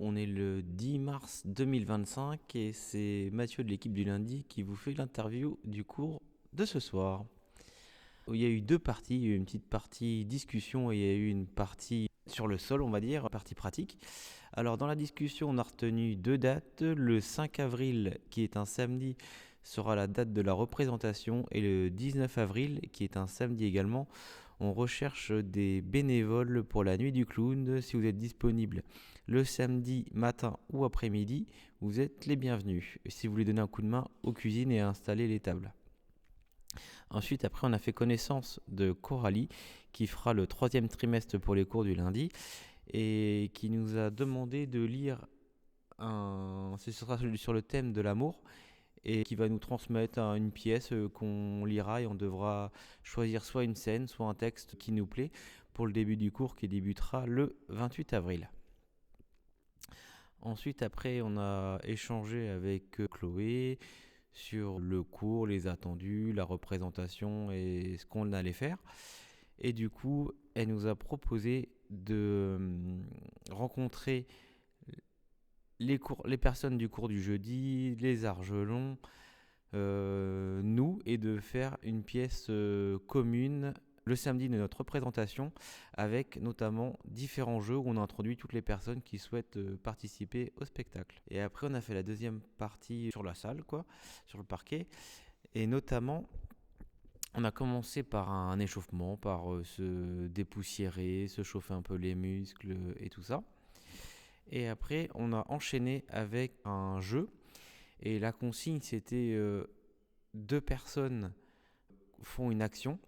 on est le 10 mars 2025 et c'est Mathieu de l'équipe du lundi qui vous fait l'interview du cours de ce soir. Il y a eu deux parties, il y a eu une petite partie discussion et il y a eu une partie sur le sol, on va dire, partie pratique. Alors dans la discussion, on a retenu deux dates. Le 5 avril, qui est un samedi, sera la date de la représentation et le 19 avril, qui est un samedi également, on recherche des bénévoles pour la nuit du clown. Si vous êtes disponible le samedi matin ou après-midi, vous êtes les bienvenus. Si vous voulez donner un coup de main aux cuisines et installer les tables. Ensuite, après, on a fait connaissance de Coralie, qui fera le 3e trimestre pour les cours du lundi, et qui nous a demandé de lire ce sera sur le thème de l'amour, et qui va nous transmettre une pièce qu'on lira et on devra choisir soit une scène, soit un texte qui nous plaît pour le début du cours qui débutera le 28 avril. Ensuite, après, on a échangé avec Chloé sur le cours, les attendus, la représentation et ce qu'on allait faire. Et du coup, elle nous a proposé de rencontrer les personnes du cours du jeudi, les Argelons, nous, et de faire une pièce commune le samedi de notre représentation, avec notamment différents jeux où on a introduit toutes les personnes qui souhaitent participer au spectacle. Et après, on a fait la deuxième partie sur la salle, sur le parquet, et notamment on a commencé par un échauffement, par se dépoussiérer, se chauffer un peu les muscles et tout ça. Et après, on a enchaîné avec un jeu. Et la consigne, c'était deux personnes font une action,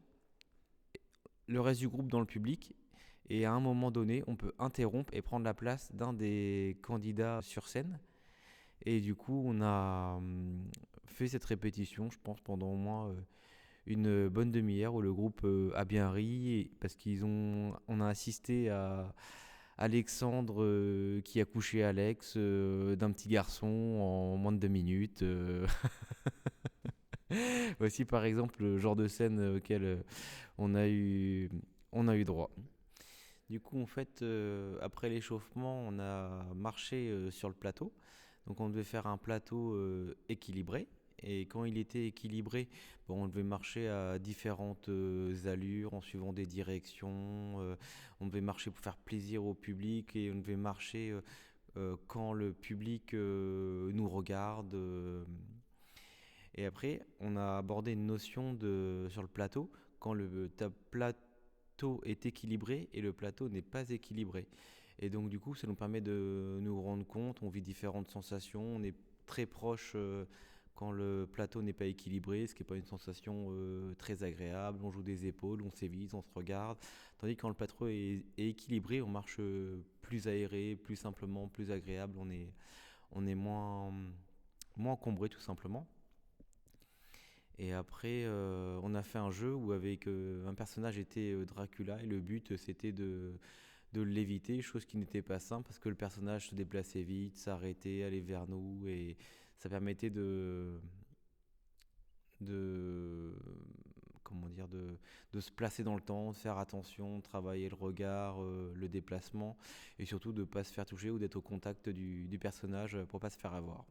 le reste du groupe dans le public. Et à un moment donné, on peut interrompre et prendre la place d'un des candidats sur scène. Et du coup, on a fait cette répétition, je pense, pendant au moins une bonne demi-heure où le groupe a bien ri parce on a assisté à Alexandre qui a couché Alex d'un petit garçon en moins de 2 minutes. Voici par exemple le genre de scène auquel on a eu, on a eu droit. Du coup, en fait, après l'échauffement, on a marché sur le plateau. Donc on devait faire un plateau équilibré. Et quand il était équilibré, on devait marcher à différentes allures en suivant des directions. On devait marcher pour faire plaisir au public et on devait marcher quand le public nous regarde. Et après, on a abordé une notion sur le plateau, quand le plateau est équilibré et le plateau n'est pas équilibré. Et donc du coup, ça nous permet de nous rendre compte, on vit différentes sensations, on est très proche quand le plateau n'est pas équilibré, ce qui n'est pas une sensation très agréable, on joue des épaules, on s'évite, on se regarde, tandis que quand le plateau est équilibré, on marche plus aéré, plus simplement, plus agréable, on est moins encombré tout simplement. Et après, on a fait un jeu où avec un personnage était Dracula et le but c'était de l'éviter, chose qui n'était pas simple parce que le personnage se déplaçait vite, s'arrêtait, allait vers nous et ça permettait de comment dire de se placer dans le temps, de faire attention, de travailler le regard, le déplacement et surtout de ne pas se faire toucher ou d'être au contact du personnage pour ne pas se faire avoir.